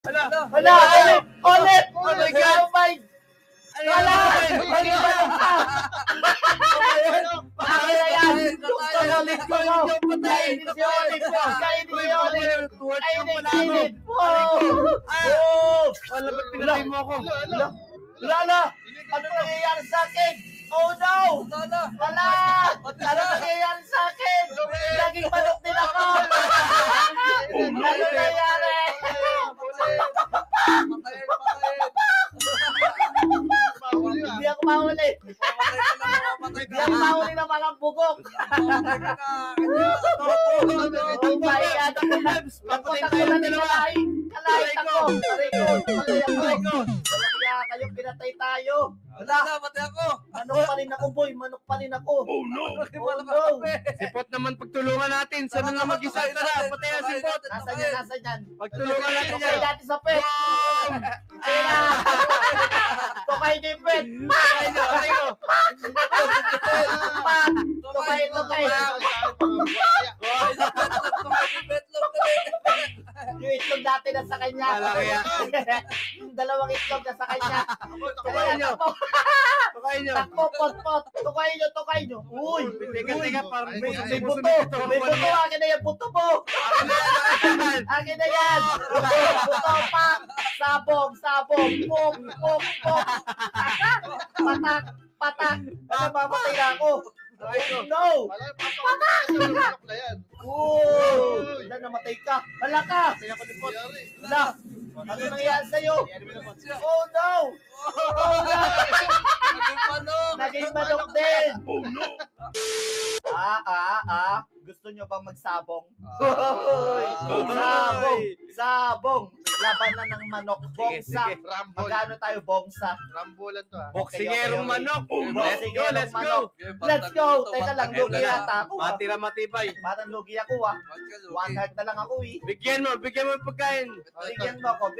Hala! Ulit! Oh my God! Oh my! Wala! Mali ba ito pa? Akin na yan! Gusto ko ulit ko mo! Kainin si Olive po! Kainin si Olive! Kainin po! Wala ba't pinatay mo ako? Wala! Ano nangyayari sa akin? Oh no! Wala! Ano nangyayari sa akin? Naging manok din ako! Ano nangyayari? Hindi ako mahuli! Hindi ako mahuli ng mga bugok! Oh my God! Napunta ko na nilalahi! Kalahit ako! Aray ko! Walang iya kayong pinatay tayo! Manok pa rin ako, boy! Manok pa rin ako! Oh no! Sipot naman pagtulungan natin. Sana na mag-isa. Tara, patay ang sipot. Nasaan yan? Pagtulungan natin Tukay yan. natin sa pet! Kaya! Tukay ni pet! Tukay! Yung itlog natin nasa kanya. Malaki yan. Yung dalawang itlog nasa kanya. Tukay nyo. Tukay nyo. Takpo, pot. Tukay nyo. Uy! Teka, parang May buto. May buto. Akin na yan. Buto mo. Akin na yan. Buto pa. Sabong. Pok. Patak. Namamatay na ako. No! Wala, namatay ka. Wala ka. Wala. Ano nangyayari sa'yo? Oh no! Naging manok din. Gusto nyo bang magsabong? Sabong. Labanan ng manok. Bongsa. Magkano tayo bongsa? Rambulan to ha. Boksingerong manok. Let's go. Let's go. Teka lang, lugi yata ako. Matira matibay. Parang lugi ako ah. One heart na lang ako eh. Bigyan mo yung pagkain. Bigyan mo ako.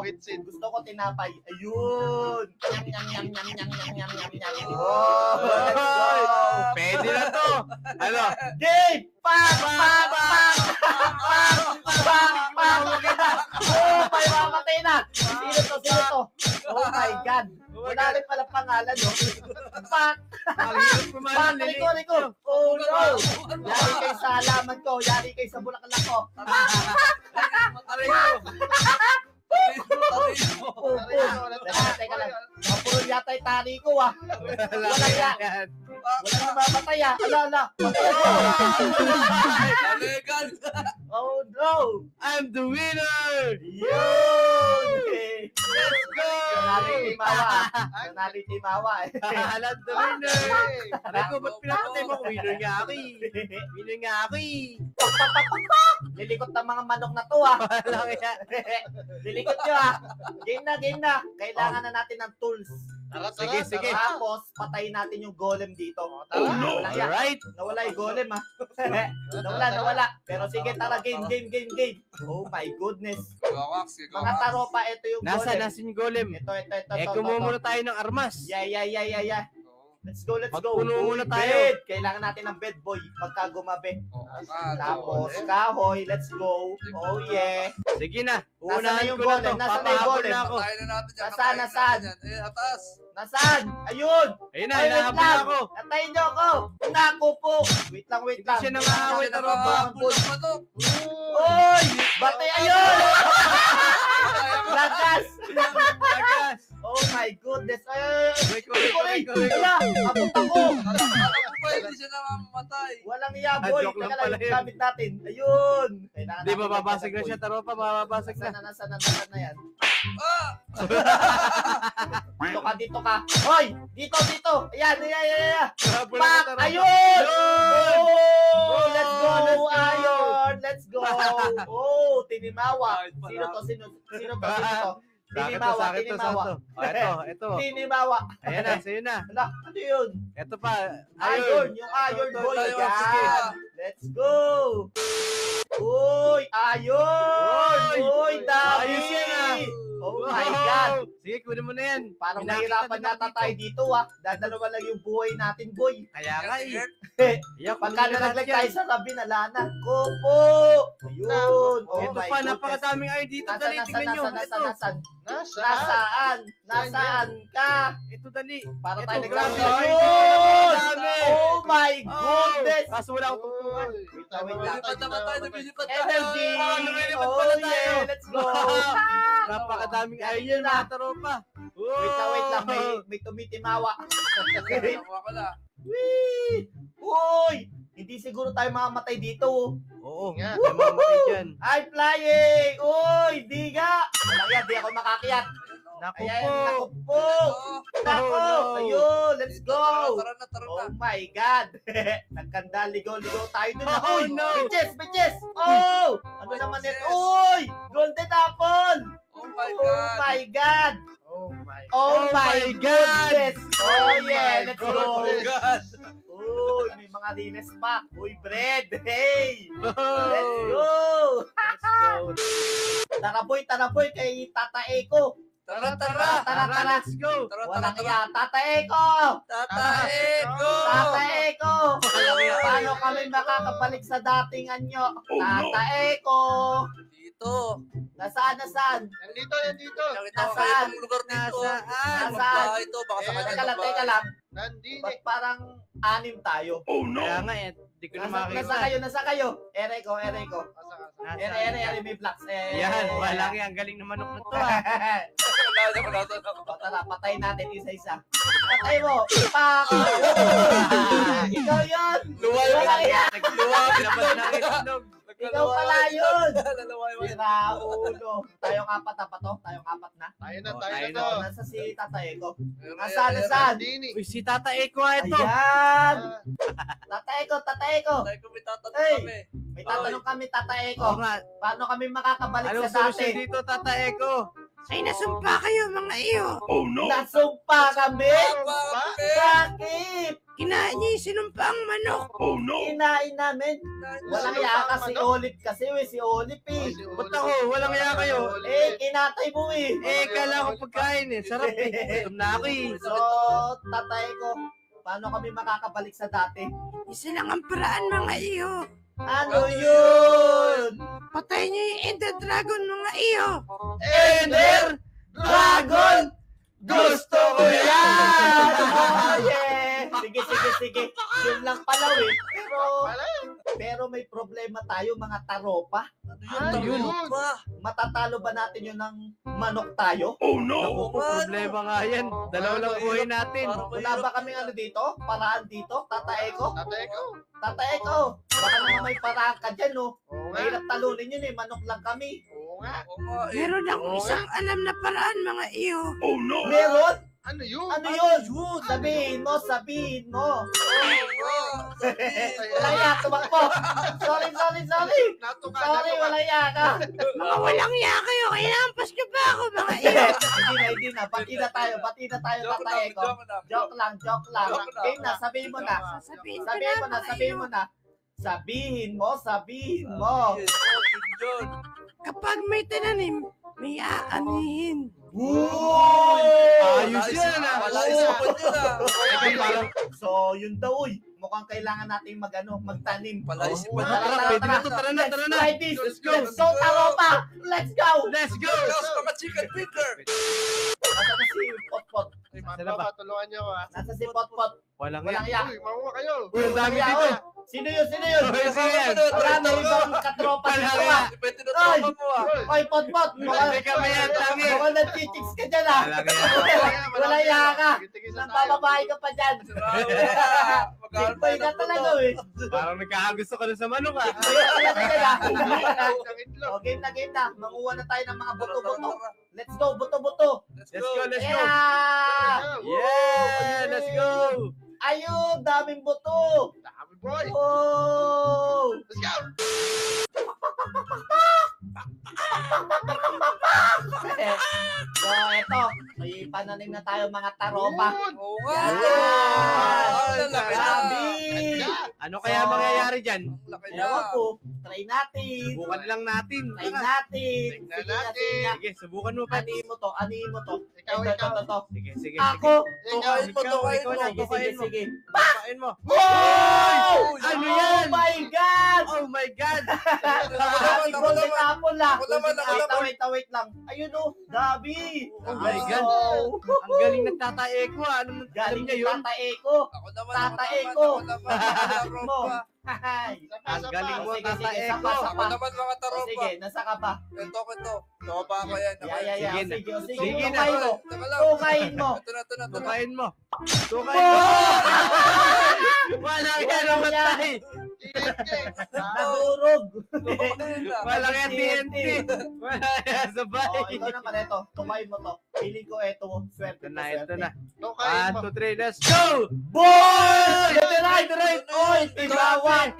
With seed. Gusto ko tinapay. Ayun. Nyam. Oh, Let's go. Pwede na to. Ano? Game! Pak! Oh, may mamatay na! Sino to? Oh my God! Wala rin pala pangalan, no? Pak! Pak! Riko! Oh no! Yari kayo sa halaman ko, yari kayo sa bulaklak ko. Teka lang. Mapuro yata yung tari ko ah. Walang yan. Walang namamatay ah. Ala. Oh no! I'm the winner! Yun! Let's go! Nanali Timawa eh. I'm the winner! Aray ko, ba't pinapatay mo? Winner nga ako eh. Lilikot ng mga manok na to ah. Walang yan. Lilikot nyo ah. Game na. Kailangan na natin ng tools. Sige. Tapos, patayin natin yung golem dito. Walang yan. Alright. Nawala yung golem ah. Nawala. Pero sige, tara, game. Oh my goodness. Mga taropa, ito yung golem. Nasaan yung golem? Ito. Kumuha muna tayo ng armas. Yeah. Let's go. Magpuno muna tayo. Bed. Kailangan natin ng bed, boy. Pagka gumabi. Tapos, kahoy. Let's go. Oh, yeah. Sige na. Nasaan na Unahan yung ko na golem? to. Nasaan na yung Papahabol golem? na ako. Nasaan? Nasaan? Ayun! Ayun na, Ay, wait hinahabol lang. ako. Atayin niyo ako! Naku po! Wait lang. Hindi siya nangahaway, taropa. Oy! Batay! Ayun! Lagas! Lagas. Oh my goodness! Ay! Reko. Wala! Abot ako! Pwede siya namamatay. Walang iya, boy! joke lang Teka lang, pala yung yun. gamit natin. Ayun! Kailangan Hindi, natin mababasag na magdagdag, siya, boy. taropa. Mababasag na. Nasaan na yan? Dito ka. Hoy! Dito! Ayan! Habol na Pak! taropa. Ayun! Yun! Oh! Let's go! Let's go! Iron! Let's go! Oh! Tinimawa! Sino to? Sa akin to. Ito. Tinimawa! Ayan na, sa'yo na. Ala, ano yun? Ito pa. Iron! Yung iron Ito, boy! ito, ito. Yan! Let's go! Uy! Iron! Uy! Uy! Dami! Ayos yan, ah. Oh my God! Sige, kunin mo na yan. Parang Pinakita mahirapan din ako nata dito. tayo dito Dadalawa lang yung buhay natin, boy. Kaya nga eh. Iyak, Pagka kunin mo nalaglag lahat tayo yan. sa labi, nalana. Kupo! Ayun. Oh Ito my pa, goodness. napakadaming iron dito. Dali, tingnan nyo. Ito. Nasaan? Nasaan? Nasaan ka? Ito, dali. Para Ito, tayo grabe. nagkakaroon. Ayun! Dami. Oh my Oh, goodness! kaso wala akong tungtungan. Lumilipad naman tayo, lumilipad tayo. Energy! lumilipad Oh pala tayo. yeah, let's go! Napakadaming iron, mga tropa. Wait lang, may tumitimawa. Nakuha ko lang. Whee! Uy! Hindi siguro tayo mamamatay dito. Oo, Nga. may mamatay dyan. I'm flying! Uy! Di nga! Walang yan, di ako makakiyat. Naku Ayan, po. naku po! Nako! no. Ayun, let's go! Tara na, tara na. Oh my God! Nagkanda, ligaw-ligaw tayo dun. Oh, Uy! no. Bitches! Bitches! Oh! Ano naman ito? Uy! Golden apple! Oh my Oh God. my God! Oh my Oh my my God! goodness! Oh yeah, let's go! Oh my God. Uy, may mga rines pa. Uy, bread! Hey! Let's Oh. go! Let's go. Tara boy, kay Tata Eko. Tara, tara. Tara. Let's go. Tara, tara, Walang tara. iya. Tata Eko! Tatae ko. Tata Eko! Walang iya. Paano kami makakabalik sa dating anyo? Tata Eko! Dito. Nasaan? Nandito. Nakita ko Nasaan? kayo ng lugar dito. Nasaan? Bahay ito, baka sa Teka kanya lang, lang. Nandito. Ba't parang anim tayo? Kaya nga eh, di ko na makita. Nasa kayo? Ere ko. Ere, may blocks. Yan, walang yan. Galing na manok na to ah. O, tara, patay natin isa-isa. Patay mo! Ipak! Ikaw yun! Walang iya! Labas ng itlog. Ikaw pala yun! Lalaway mo. Sira ulo. Tayong apat na pa to? Tayong apat na? Tayo na to. to. Nasa si Tatay ko. Nasaan? Uy, si Tata Eko nga ito. Ayan! Tatay ko! Tayo ko may tatanong Hey! kami. May tatanong kami, Tatay Oo ko. nga. Paano kami makakabalik Anong sa solusyon dati? dito, Tata Eko? Ay, nasumpa kayo mga iyo. Nasumpa kami? Bakit? Bakit? Kinain niyo yung sinumpaang manok. Kinain namin. Walang iya kasi Olip kasi si Olip eh. Ba't ako? Walang iya kayo. Kinatay mo eh. Kala ko pagkain eh. Sarap eh. Gutom na ako eh. So, Tatay ko, paano kami makakabalik sa dati? Isa lang ang paraan mga iyo. Ano yun? Patay niyo yung Ender Dragon mga iyo. Ender Dragon! Gusto ko yan! Oh, yeah! Sige. Yun lang pala eh. Pero may problema tayo mga taropa. Ano yun? Matatalo ba natin yun ng manok tayo? Naku po, problema nga yan. Dalawa lang buhay natin. Wala ba kaming ano dito? Paraan dito? Tatae ko? Tatae ko! Baka naman may paraan ka dyan, no? Mahirap talunin yun eh. Manok lang kami. Meron akong isang alam na paraan mga iyo. Meron? Ano yun? Ano yun? Sabihin mo. Wala ya, tumakbo. Sorry. Sorry, wala ya ka. Mga walang iya kayo. Kailangan niyo ba ako mga iyo? Hindi na. Bati na tayo, Tatae ko. Joke lang. Game na, sabihin mo na. Sasabihin Sabihin mo na. Sabihin mo. Kapag may tinanim, may aanihin. Ayos yan, ah. Wala isipon yun ah. So, yun daw, mukhang kailangan natin magtanim. Wala isipon Tara, yun. pwede na to. Tara na. Try this. Let's go. Let's go, Taropa. Let's go. Let's go. Girls, mga chicken finger. Nasa na si Potpot. Tulungan niyo ah. Nasa si Potpot. Walang Walang iya. iya. mamuha kayo. Uy, ang dami Walang iya, dito. oy. Sino yun? Sige yan. Wala na ibang katropa Walang dito iya. ah. Depende na tropa mo ah. Oy, Potpot. Hindi kami yan, tangi. Mukhang nag-chicks ka dyan ah. Walang iya. Wala iya ka. Nang bababae ka pa dyan. Simple ka talaga eh. Parang nagkakagusto ka na sa manok ah. O, game na. Manguha na tayo ng mga buto-buto. Let's go, buto-buto. Let's Let's go. Yeah! Yeah, let's go. Ayun, daming buto. Dami boy. Oh! Let's go. So, eto. May pananim na tayo mga taropa. Oo nga. Yan! Ang laki na. Grabe! Ano kaya mangyayari dyan? Ang laki na. Ewan ko. try natin. Subukan lang natin. Try natin. Tignan Sige, natin. sige nga. Sige, subukan mo, Peps. Anihin mo to, anihin mo to. Ikaw, ikaw. Ito. Sige, sige, sige. Ako. Tukain mo, tukain mo. Sige, sige, sige. Tukain mo. Wow! Ano Oh yan? my God! Oh my God! Happy Ako golden naman. apple lang. Ako naman, ako naman. Wait lang. Ayun o, Gabi. Oh my God. Wow. Ang galing nagtatae ko. Alam Galing niya kay yun? Tata Eko. Ako naman, Tatae ako ko. naman, ako naman, Mo. taropa. Hay. Ang galing mo, Sige, tatae sige, ko. sapa, Ako sapa. naman mga O, taropa. sige, nasa ka pa. Ito. Tropa ako yan. Ako Yeah. yan. Sige na. Sige, o, sige. Sige na. Tukain mo. Teka lang. Tukain mo. Ito na. Tukain mo. Tukain mo. Walang yan ang matay. Nahurog. Walang yan TNT. Walang yan sabay. Oh, ito naman ito. Tukain mo to. Feeling ko ito. Swerte Ito na. Tukain 1, mo. 2, 3, let's go! Boy! Right. Oy, timawa.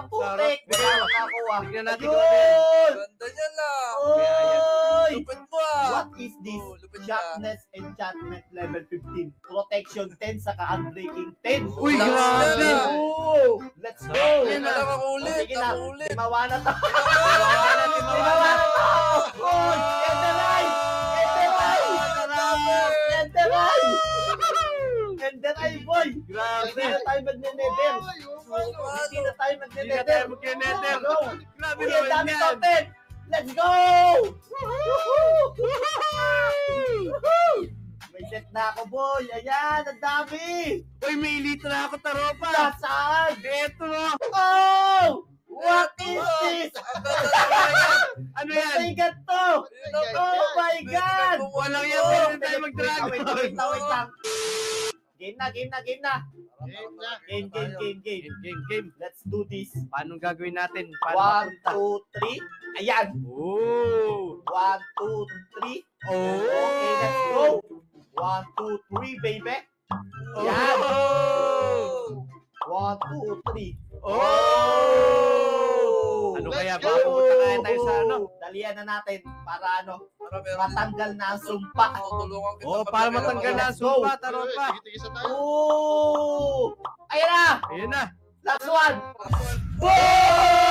Putik. Sarap. Nakakuha. Tignan natin kung Ayun! Ganda niya lang. Oy! Lupit mo ah. What is this? Oh, lupit siya. Sharpness enchantment level 15. Protection 10 saka unbreaking 10. Uy, Lakas grabe. yan, ah. Oh, let's go. Yan Wala na. kang ulit. Sige na. Ulit. Timawa na to. Timawa Timawa na. na to. Oy, Enderay! Enderay, boy! Grabe. Hindi na tayo magne-nether. Hindi na tayo Hindi na magne-nether. tayo mag-nether. Go. Grabe Uy, ang naman dami yan. content! Let's go! May set na ako, boy. Ayan, ang dami. Uy, may elite na ako, taropa. Nasaan? Eto mo. Oh! What is this? Ano yan? May ganito. Oh my God! Walang yan. Oh, Pwede tayo mag-dragon. wait lang. Game na. Game. Let's do this. Paano gagawin natin? 1, Paano 2, 3. Ayan. Oh! 1, 2, 3. Okay, let's go. 1, 2, 3, baby. Yan. Oh! 1, 2, 3. Oh! Ano kaya? Let's go! Baka pupunta kaya tayo sa ano? Dalian na natin para ano, Para meron matanggal na ang sumpa. tutulungan kita. Oh, pag para meron matanggal ako. na ang sumpa, taropa. Tigisa tayo. Oh! Ayan na! Ayun na. Last one! Last one. Boom!